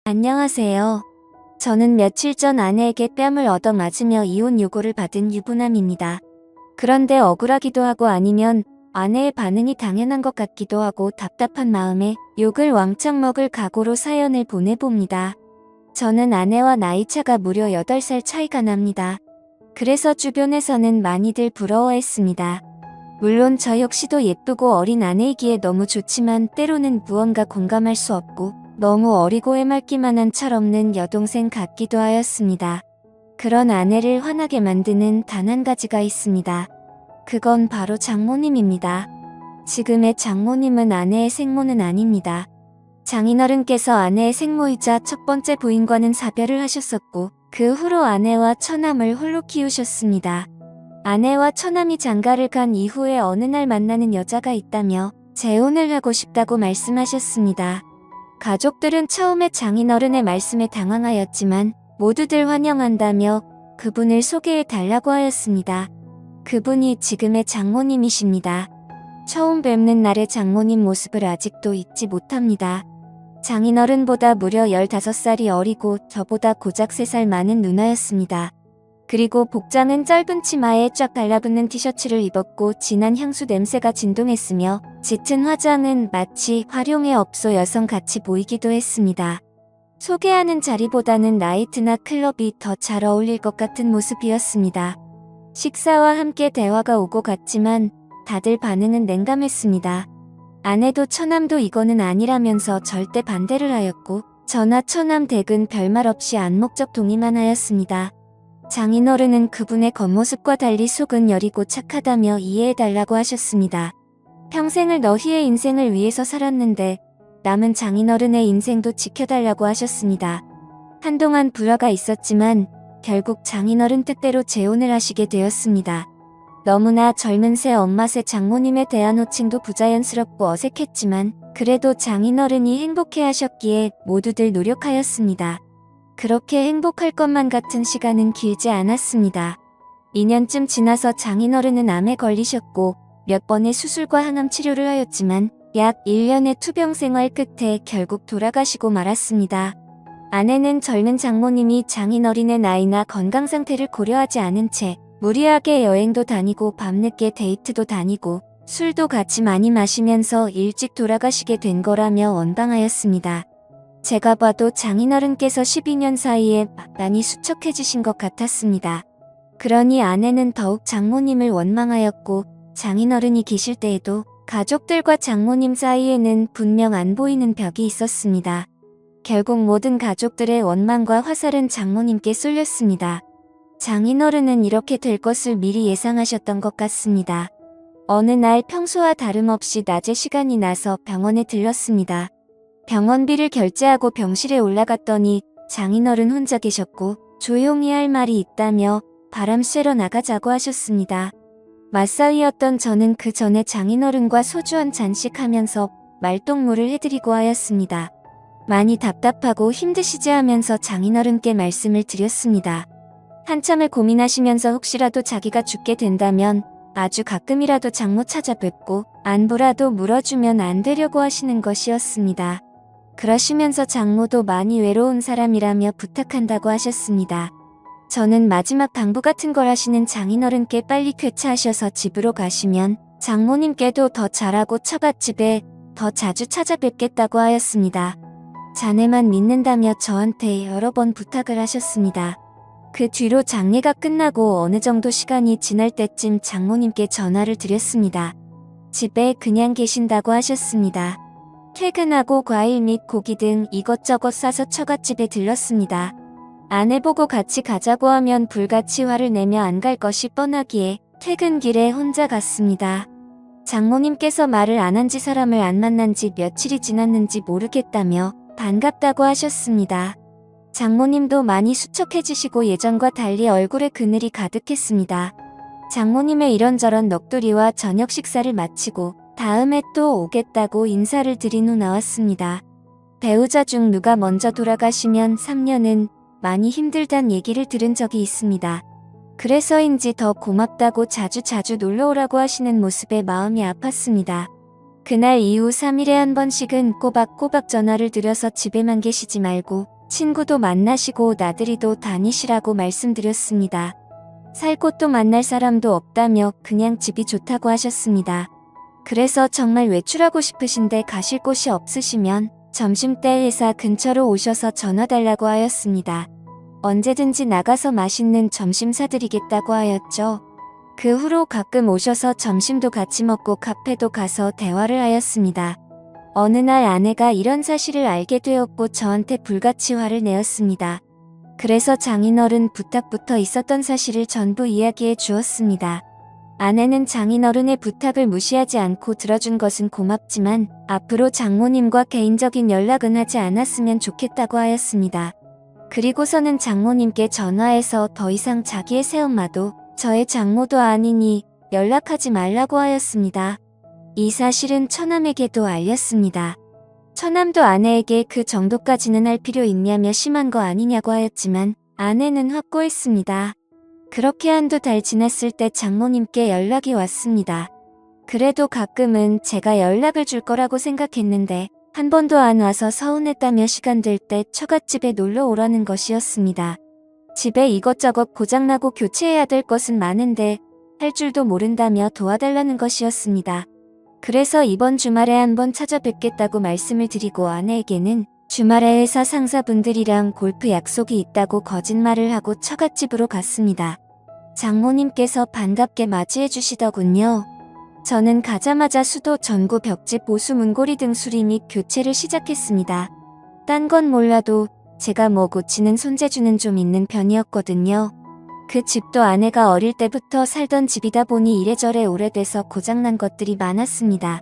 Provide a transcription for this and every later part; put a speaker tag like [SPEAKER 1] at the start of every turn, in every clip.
[SPEAKER 1] 안녕하세요. 저는 며칠 전 아내에게 뺨을 얻어맞으며 이혼 요구를 받은 유부남입니다. 그런데 억울하기도 하고 아니면 아내의 반응이 당연한 것 같기도 하고 답답한 마음에 욕을 왕창 먹을 각오로 사연을 보내봅니다. 저는 아내와 나이차가 무려 8살 차이가 납니다. 그래서 주변에서는 많이들 부러워했습니다. 물론 저 역시도 예쁘고 어린 아내이기에 너무 좋지만 때로는 무언가 공감할 수 없고 너무 어리고 해맑기만 한 철없는 여동생 같기도 하였습니다. 그런 아내를 화나게 만드는 단 한 가지가 있습니다. 그건 바로 장모님입니다. 지금의 장모님은 아내의 생모는 아닙니다. 장인어른께서 아내의 생모이자 첫 번째 부인과는 사별을 하셨었고 그 후로 아내와 처남을 홀로 키우셨습니다. 아내와 처남이 장가를 간 이후에 어느 날 만나는 여자가 있다며 재혼을 하고 싶다고 말씀하셨습니다. 가족들은 처음에 장인어른의 말씀에 당황하였지만 모두들 환영한다며 그분을 소개해 달라고 하였습니다. 그분이 지금의 장모님이십니다. 처음 뵙는 날의 장모님 모습을 아직도 잊지 못합니다. 장인어른보다 무려 15살이 어리고 저보다 고작 3살 많은 누나였습니다. 그리고 복장은 짧은 치마에 쫙 달라붙는 티셔츠를 입었고 진한 향수 냄새가 진동했으며 짙은 화장은 마치 화룡의 업소 여성 같이 보이기도 했습니다. 소개하는 자리보다는 나이트나 클럽이 더 잘 어울릴 것 같은 모습이었습니다. 식사와 함께 대화가 오고 갔지만 다들 반응은 냉담했습니다. 아내도 처남도 이거는 아니라면서 절대 반대를 하였고 저나 처남 댁은 별말 없이 안목적 동의만 하였습니다. 장인어른은 그분의 겉모습과 달리 속은 여리고 착하다며 이해해달라고 하셨습니다. 평생을 너희의 인생을 위해서 살았는데 남은 장인어른의 인생도 지켜달라고 하셨습니다. 한동안 불화가 있었지만 결국 장인어른 뜻대로 재혼을 하시게 되었습니다. 너무나 젊은 새 엄마새 장모님에 대한 호칭도 부자연스럽고 어색했지만 그래도 장인어른이 행복해하셨기에 모두들 노력하였습니다. 그렇게 행복할 것만 같은 시간은 길지 않았습니다. 2년쯤 지나서 장인어른은 암에 걸리셨고 몇 번의 수술과 항암 치료를 하였지만 약 1년의 투병 생활 끝에 결국 돌아가시고 말았습니다. 아내는 젊은 장모님이 장인어른의 나이나 건강 상태를 고려하지 않은 채 무리하게 여행도 다니고 밤늦게 데이트도 다니고 술도 같이 많이 마시면서 일찍 돌아가시게 된 거라며 원방하였습니다. 제가 봐도 장인어른께서 12년 사이에 많이 수척해지신 것 같았습니다. 그러니 아내는 더욱 장모님을 원망하였고 장인어른이 계실 때에도 가족들과 장모님 사이에는 분명 안 보이는 벽이 있었습니다. 결국 모든 가족들의 원망과 화살은 장모님께 쏠렸습니다. 장인어른은 이렇게 될 것을 미리 예상하셨던 것 같습니다. 어느 날 평소와 다름없이 낮에 시간이 나서 병원에 들렀습니다. 병원비를 결제하고 병실에 올라갔더니 장인어른 혼자 계셨고 조용히 할 말이 있다며 바람 쐬러 나가자고 하셨습니다. 맞사위였던 저는 그 전에 장인어른과 소주 한 잔씩 하면서 말동무를 해드리고 하였습니다. 많이 답답하고 힘드시지 하면서 장인어른께 말씀을 드렸습니다. 한참을 고민하시면서 혹시라도 자기가 죽게 된다면 아주 가끔이라도 장모 찾아뵙고 안부라도 물어주면 안 되려고 하시는 것이었습니다. 그러시면서 장모도 많이 외로운 사람이라며 부탁한다고 하셨습니다. 저는 마지막 당부 같은 걸 하시는 장인어른께 빨리 쾌차하셔서 집으로 가시면 장모님께도 더 잘하고 처갓집에 더 자주 찾아뵙겠다고 하였습니다. 자네만 믿는다며 저한테 여러 번 부탁을 하셨습니다. 그 뒤로 장례가 끝나고 어느 정도 시간이 지날 때쯤 장모님께 전화를 드렸습니다. 집에 그냥 계신다고 하셨습니다. 퇴근하고 과일 및 고기 등 이것저것 싸서 처갓집에 들렀습니다. 아내 보고 같이 가자고 하면 불같이 화를 내며 안 갈 것이 뻔하기에 퇴근길에 혼자 갔습니다. 장모님께서 말을 안 한지 사람을 안 만난 지 며칠이 지났는지 모르겠다며 반갑다고 하셨습니다. 장모님도 많이 수척해지시고 예전과 달리 얼굴에 그늘이 가득했습니다. 장모님의 이런저런 넋두리와 저녁 식사를 마치고 다음에 또 오겠다고 인사를 드린 후 나왔습니다. 배우자 중 누가 먼저 돌아가시면 3년은 많이 힘들단 얘기를 들은 적이 있습니다. 그래서인지 더 고맙다고 자주 놀러오라고 하시는 모습에 마음이 아팠습니다. 그날 이후 3일에 한 번씩은 꼬박꼬박 전화를 드려서 집에만 계시지 말고 친구도 만나시고 나들이도 다니시라고 말씀드렸습니다. 살 곳도 만날 사람도 없다며 그냥 집이 좋다고 하셨습니다. 그래서 정말 외출하고 싶으신데 가실 곳이 없으시면 점심때 회사 근처로 오셔서 전화 달라고 하였습니다. 언제든지 나가서 맛있는 점심 사드리겠다고 하였죠. 그 후로 가끔 오셔서 점심도 같이 먹고 카페도 가서 대화를 하였습니다. 어느 날 아내가 이런 사실을 알게 되었고 저한테 불같이 화를 내었습니다. 그래서 장인어른 부탁부터 있었던 사실을 전부 이야기해 주었습니다. 아내는 장인어른의 부탁을 무시하지 않고 들어준 것은 고맙지만 앞으로 장모님과 개인적인 연락은 하지 않았으면 좋겠다고 하였습니다. 그리고서는 장모님께 전화해서 더 이상 자기의 새엄마도 저의 장모도 아니니 연락하지 말라고 하였습니다. 이 사실은 처남에게도 알렸습니다. 처남도 아내에게 그 정도까지는 할 필요 있냐며 심한 거 아니냐고 하였지만 아내는 확고했습니다. 그렇게 한두 달 지났을 때 장모님께 연락이 왔습니다. 그래도 가끔은 제가 연락을 줄 거라고 생각했는데 한 번도 안 와서 서운했다며 시간 될 때 처갓집에 놀러 오라는 것이었습니다. 집에 이것저것 고장나고 교체해야 될 것은 많은데 할 줄도 모른다며 도와달라는 것이었습니다. 그래서 이번 주말에 한번 찾아뵙겠다고 말씀을 드리고 아내에게는 주말에 회사 상사분들이랑 골프 약속이 있다고 거짓말을 하고 처갓집으로 갔습니다. 장모님께서 반갑게 맞이해 주시더군요. 저는 가자마자 수도, 전구, 벽지, 보수, 문고리 등 수리 및 교체를 시작했습니다. 딴 건 몰라도 제가 뭐 고치는 손재주는 좀 있는 편이었거든요. 그 집도 아내가 어릴 때부터 살던 집이다 보니 이래저래 오래돼서 고장난 것들이 많았습니다.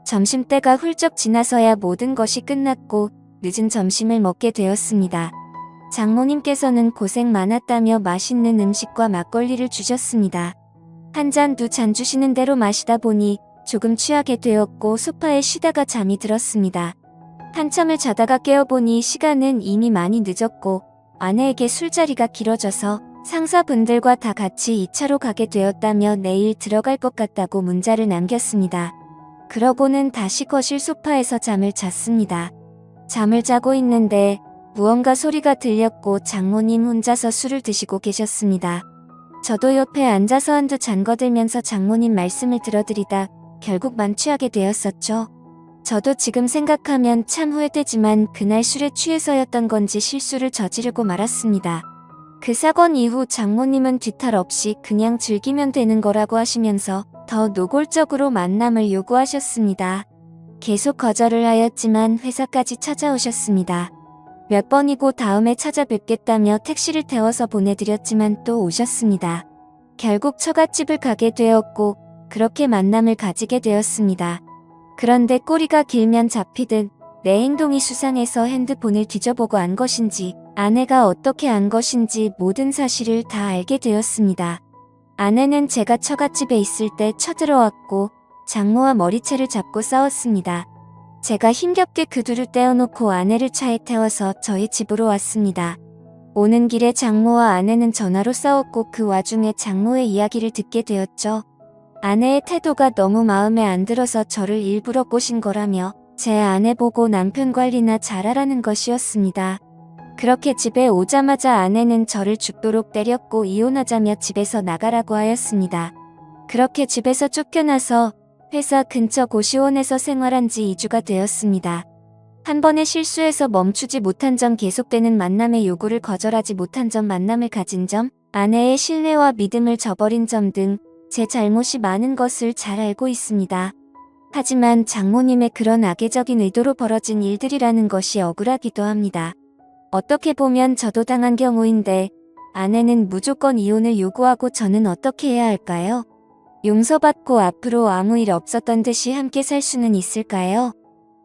[SPEAKER 1] 점심때가 훌쩍 지나서야 모든 것이 끝났고 늦은 점심을 먹게 되었습니다. 장모님께서는 고생 많았다며 맛있는 음식과 막걸리를 주셨습니다. 한 잔, 두 잔 주시는 대로 마시다 보니 조금 취하게 되었고 소파에 쉬다가 잠이 들었습니다. 한참을 자다가 깨어보니 시간은 이미 많이 늦었고 아내에게 술자리가 길어져서 상사분들과 다 같이 2차로 가게 되었다며 내일 들어갈 것 같다고 문자를 남겼습니다. 그러고는 다시 거실 소파에서 잠을 잤습니다. 잠을 자고 있는데 무언가 소리가 들렸고 장모님 혼자서 술을 드시고 계셨습니다. 저도 옆에 앉아서 한두 잔 거들면서 장모님 말씀을 들어드리다 결국 만취하게 되었었죠. 저도 지금 생각하면 참 후회되지만 그날 술에 취해서였던 건지 실수를 저지르고 말았습니다. 그 사건 이후 장모님은 뒤탈 없이 그냥 즐기면 되는 거라고 하시면서 더 노골적으로 만남을 요구하셨습니다. 계속 거절을 하였지만 회사까지 찾아오셨습니다. 몇 번이고 다음에 찾아뵙겠다며 택시를 태워서 보내드렸지만 또 오셨습니다. 결국 처갓집을 가게 되었고 그렇게 만남을 가지게 되었습니다. 그런데 꼬리가 길면 잡히듯 내 행동이 수상해서 핸드폰을 뒤져보고 안 것인지 아내가 어떻게 안 것인지 모든 사실을 다 알게 되었습니다. 아내는 제가 처갓집에 있을 때 쳐들어왔고 장모와 머리채를 잡고 싸웠습니다. 제가 힘겹게 그 둘을 떼어놓고 아내를 차에 태워서 저희 집으로 왔습니다. 오는 길에 장모와 아내는 전화로 싸웠고 그 와중에 장모의 이야기를 듣게 되었죠. 아내의 태도가 너무 마음에 안 들어서 저를 일부러 꼬신 거라며 제 아내 보고 남편 관리나 잘하라는 것이었습니다. 그렇게 집에 오자마자 아내는 저를 죽도록 때렸고 이혼하자며 집에서 나가라고 하였습니다. 그렇게 집에서 쫓겨나서 회사 근처 고시원에서 생활한 지 2주가 되었습니다. 한 번의 실수에서 멈추지 못한 점, 계속되는 만남의 요구를 거절하지 못한 점, 만남을 가진 점, 아내의 신뢰와 믿음을 저버린 점 등 제 잘못이 많은 것을 잘 알고 있습니다. 하지만 장모님의 그런 악의적인 의도로 벌어진 일들이라는 것이 억울하기도 합니다. 어떻게 보면 저도 당한 경우인데 아내는 무조건 이혼을 요구하고 저는 어떻게 해야 할까요? 용서받고 앞으로 아무 일 없었던 듯이 함께 살 수는 있을까요?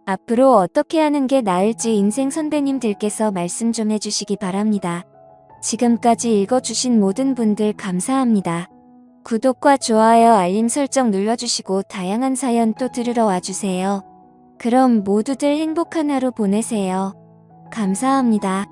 [SPEAKER 1] 앞으로 어떻게 하는 게 나을지 인생 선배님들께서 말씀 좀 해주시기 바랍니다. 지금까지 읽어주신 모든 분들 감사합니다. 구독과 좋아요, 알림 설정 눌러주시고 다양한 사연 또 들으러 와주세요. 그럼 모두들 행복한 하루 보내세요. 감사합니다.